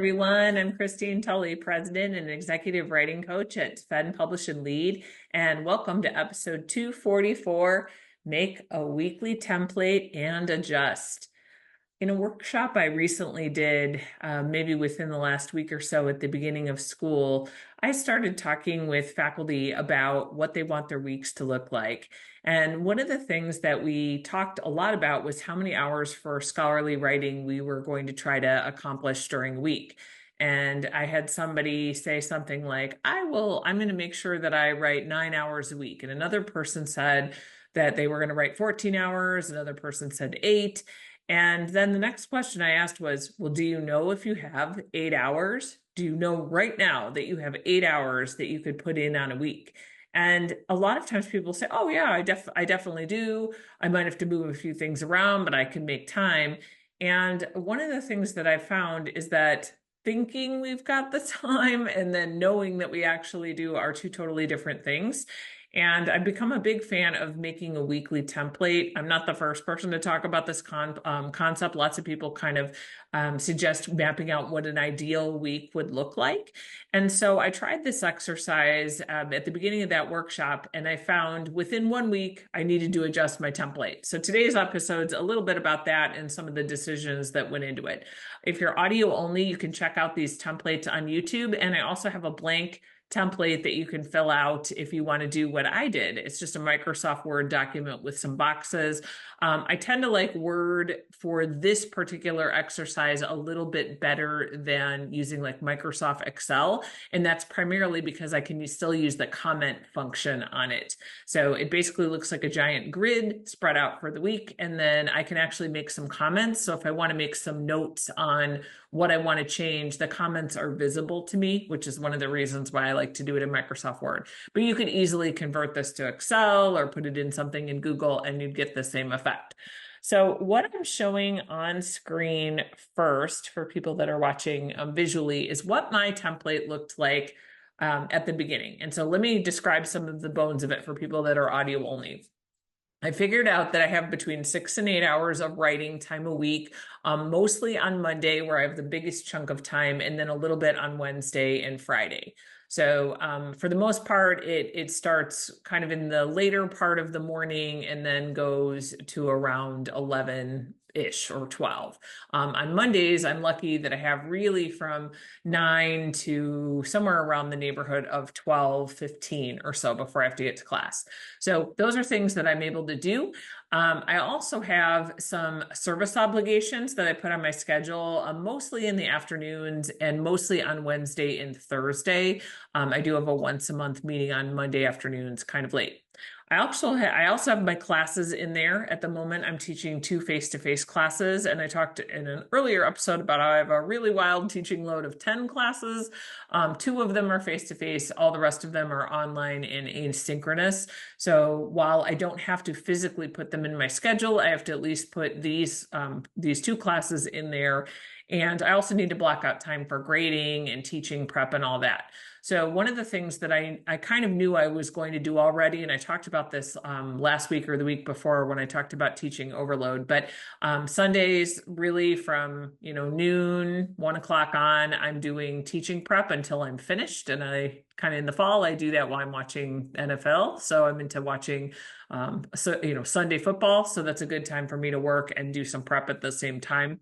everyone. I'm Christine Tulley, President and Executive Writing Coach at Fed Publish and Lead, and welcome to episode 244, Make a Weekly Template and Adjust. In a workshop I recently did, maybe within the last week or so at the beginning of school, I started talking with faculty about what they want their weeks to look like. And one of the things that we talked a lot about was how many hours for scholarly writing we were going to try to accomplish during a week. And I had somebody say something like, I'm going to make sure that I write 9 hours a week. And another person said that they were going to write 14 hours. Another person said 8. And then the next question I asked was, well, do you know if you have 8 hours? Do you know right now that you have 8 hours that you could put in on a week? And a lot of times people say, oh yeah, I definitely do. I might have to move a few things around, but I can make time. And one of the things that I found is that thinking we've got the time and then knowing that we actually do are two totally different things. And I've become a big fan of making a weekly template. I'm not the first person to talk about this concept. Lots of people kind of suggest mapping out what an ideal week would look like. And so I tried this exercise at the beginning of that workshop, and I found within 1 week, I needed to adjust my template. So today's episode's a little bit about that and some of the decisions that went into it. If you're audio only, you can check out these templates on YouTube. And I also have a blank template that you can fill out if you want to do what I did. It's just a Microsoft Word document with some boxes. I tend to like Word for this particular exercise a little bit better than using like Microsoft Excel. And that's primarily because I can still use the comment function on it. So it basically looks like a giant grid spread out for the week. And then I can actually make some comments. So if I want to make some notes on what I want to change, the comments are visible to me, which is one of the reasons why I like to do it in Microsoft Word. But you could easily convert this to Excel or put it in something in Google and you'd get the same effect. So what I'm showing on screen first for people that are watching visually is what my template looked like at the beginning. And so let me describe some of the bones of it for people that are audio only. I figured out that I have between 6 and 8 hours of writing time a week, mostly on Monday where I have the biggest chunk of time, and then a little bit on Wednesday and Friday. So for the most part, it starts kind of in the later part of the morning and then goes to around 11-ish or 12. On Mondays, I'm lucky that I have really from 9 to somewhere around the neighborhood of 12:15 or so before I have to get to class. So those are things that I'm able to do. I also have some service obligations that I put on my schedule, mostly in the afternoons and mostly on Wednesday and Thursday. I do have a once a month meeting on Monday afternoons, kind of late. I also have my classes in there. At the moment, I'm teaching 2 face-to-face classes, and I talked in an earlier episode about how I have a really wild teaching load of 10 classes. 2 of them are face-to-face. All the rest of them are online and asynchronous. So while I don't have to physically put them in my schedule, I have to at least put these 2 classes in there. And I also need to block out time for grading and teaching prep and all that. So one of the things that I kind of knew I was going to do already, and I talked about this last week or the week before when I talked about teaching overload, but Sundays really from noon, 1 o'clock on, I'm doing teaching prep until I'm finished. And I kind of in the fall, I do that while I'm watching NFL. So I'm into watching Sunday football. So that's a good time for me to work and do some prep at the same time.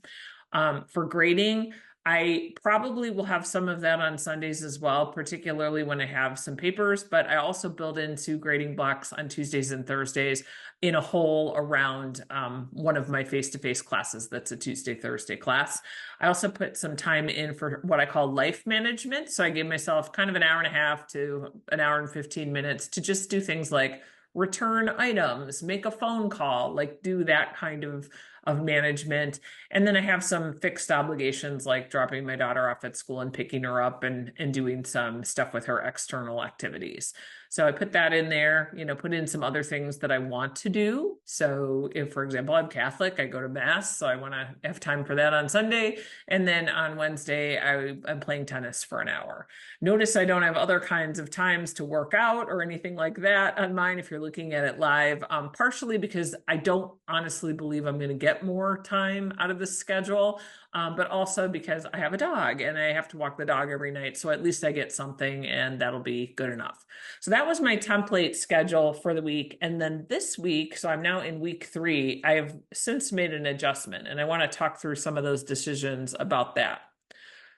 For grading, I probably will have some of that on Sundays as well, particularly when I have some papers, but I also build into grading blocks on Tuesdays and Thursdays in a hole around one of my face-to-face classes. That's a Tuesday, Thursday class. I also put some time in for what I call life management. So I give myself kind of an hour and a half to an hour and 15 minutes to just do things like return items, make a phone call, like do that kind of management. And then I have some fixed obligations like dropping my daughter off at school and picking her up and doing some stuff with her external activities. So I put that in there, put in some other things that I want to do. So if, for example, I'm Catholic, I go to Mass, so I want to have time for that on Sunday. And then on Wednesday, I'm playing tennis for an hour. Notice I don't have other kinds of times to work out or anything like that on mine if you're looking at it live, partially because I don't honestly believe I'm going to get get more time out of the schedule, but also because I have a dog and I have to walk the dog every night. So at least I get something and that'll be good enough. So that was my template schedule for the week. And then this week, so I'm now in week 3, I have since made an adjustment and I want to talk through some of those decisions about that.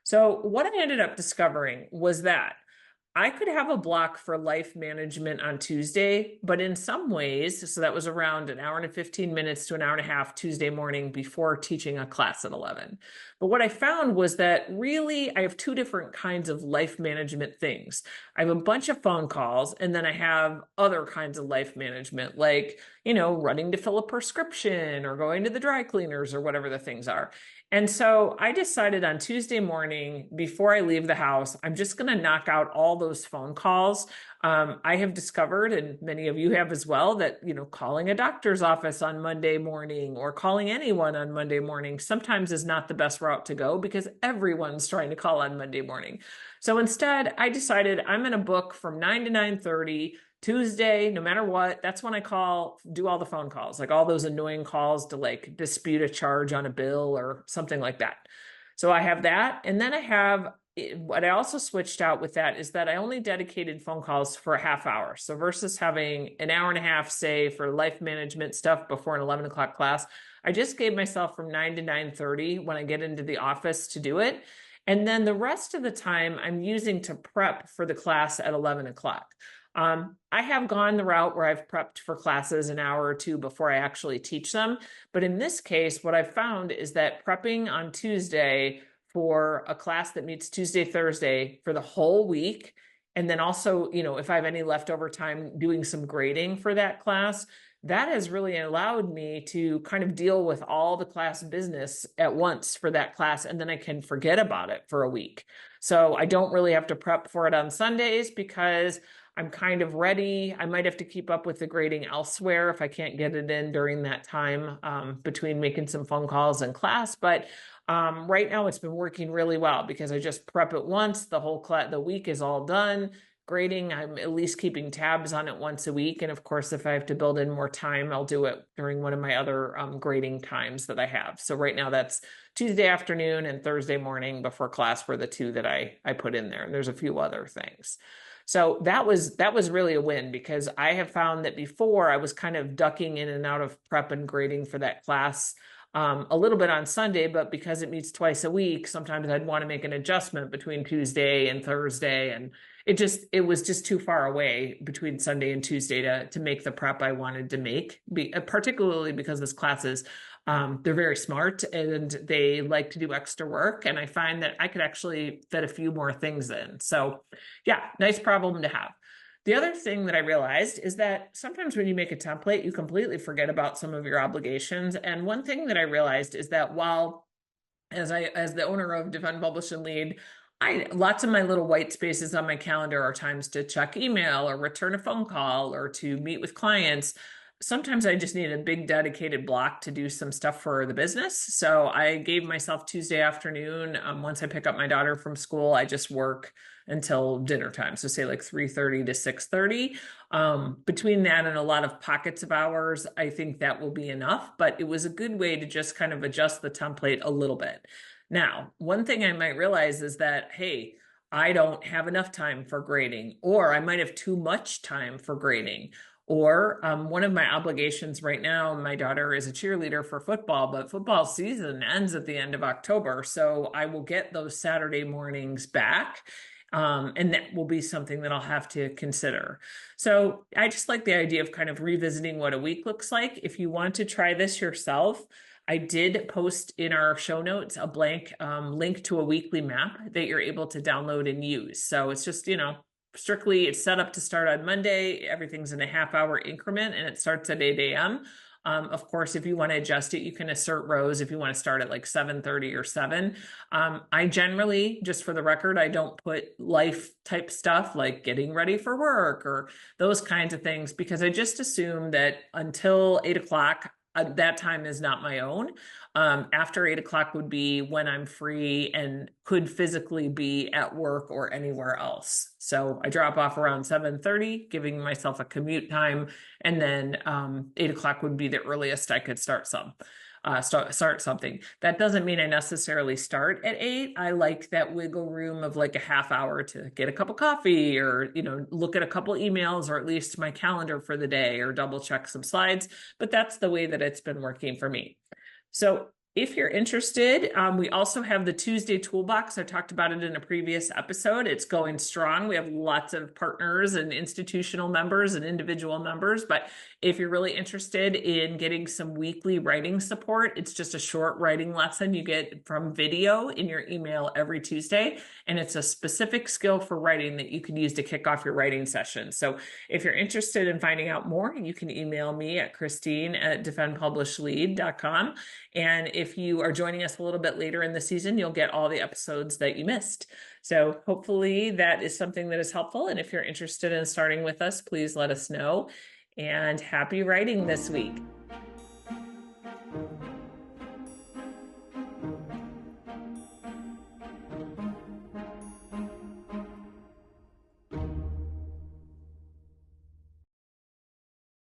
So what I ended up discovering was that I could have a block for life management on Tuesday, but in some ways, so that was around an hour and 15 minutes to an hour and a half Tuesday morning before teaching a class at 11. But what I found was that really I have 2 different kinds of life management things. I have a bunch of phone calls, and then I have other kinds of life management, like, running to fill a prescription or going to the dry cleaners or whatever the things are. And so I decided on Tuesday morning, before I leave the house, I'm just going to knock out all those phone calls. I have discovered, and many of you have as well, that, calling a doctor's office on Monday morning or calling anyone on Monday morning sometimes is not the best route to go because everyone's trying to call on Monday morning. So instead, I decided I'm going to book from 9 to 9:30 Tuesday, no matter what. That's when I do all the phone calls, like all those annoying calls to like dispute a charge on a bill or something like that. So I have that. And then I have what I also switched out with that is that I only dedicated phone calls for a half hour. So versus having an hour and a half, say, for life management stuff before an 11 o'clock class, I just gave myself from 9 to 9:30 when I get into the office to do it. And then the rest of the time I'm using to prep for the class at 11 o'clock. I have gone the route where I've prepped for classes an hour or 2 before I actually teach them. But in this case, what I've found is that prepping on Tuesday for a class that meets Tuesday, Thursday for the whole week, and then also, if I have any leftover time doing some grading for that class, that has really allowed me to kind of deal with all the class business at once for that class, and then I can forget about it for a week. So I don't really have to prep for it on Sundays because I'm kind of ready. I might have to keep up with the grading elsewhere if I can't get it in during that time between making some phone calls and class. But right now it's been working really well because I just prep it once. The week is all done. Grading, I'm at least keeping tabs on it once a week. And of course, if I have to build in more time, I'll do it during one of my other grading times that I have. So right now that's Tuesday afternoon and Thursday morning before class were the 2 that I put in there. And there's a few other things. So that was really a win because I have found that before I was kind of ducking in and out of prep and grading for that class a little bit on Sunday, but because it meets twice a week, sometimes I'd want to make an adjustment between Tuesday and Thursday. And it was just too far away between Sunday and Tuesday to make the prep I wanted to make, particularly because this classes, they're very smart and they like to do extra work. And I find that I could actually fit a few more things in. So yeah, nice problem to have. The other thing that I realized is that sometimes when you make a template, you completely forget about some of your obligations. And one thing that I realized is that while as the owner of Defend, Publish, and Lead, lots of my little white spaces on my calendar are times to check email or return a phone call or to meet with clients. Sometimes I just need a big dedicated block to do some stuff for the business. So I gave myself Tuesday afternoon. Once I pick up my daughter from school, I just work until dinner time. So say like 3:30 to 6:30. Between that and a lot of pockets of hours, I think that will be enough. But it was a good way to just kind of adjust the template a little bit. Now, one thing I might realize is that, hey, I don't have enough time for grading, or I might have too much time for grading. Or one of my obligations right now, my daughter is a cheerleader for football, but football season ends at the end of October. So I will get those Saturday mornings back. And that will be something that I'll have to consider. So I just like the idea of kind of revisiting what a week looks like. If you want to try this yourself, I did post in our show notes a blank link to a weekly map that you're able to download and use. So it's just, strictly it's set up to start on Monday. Everything's in a half-hour increment and it starts at 8 a.m. Of course, if you want to adjust it, you can assert rows if you want to start at like 7:30 or 7. I generally, just for the record, I don't put life type stuff like getting ready for work or those kinds of things because I just assume that until 8 o'clock, that time is not my own. After 8 o'clock would be when I'm free and could physically be at work or anywhere else. So I drop off around 7:30, giving myself a commute time. And then 8 o'clock would be the earliest I could start some. start something. That doesn't mean I necessarily start at 8. I like that wiggle room of like a half hour to get a cup of coffee or, look at a couple emails or at least my calendar for the day or double check some slides. But that's the way that it's been working for me. So if you're interested, we also have the Tuesday Toolbox. I talked about it in a previous episode. It's going strong. We have lots of partners and institutional members and individual members. But if you're really interested in getting some weekly writing support, it's just a short writing lesson you get from video in your email every Tuesday. And it's a specific skill for writing that you can use to kick off your writing session. So if you're interested in finding out more, you can email me at Christine@defendpublishlead.com. And if you are joining us a little bit later in the season, you'll get all the episodes that you missed. So hopefully that is something that is helpful. And if you're interested in starting with us, please let us know. And happy writing this week.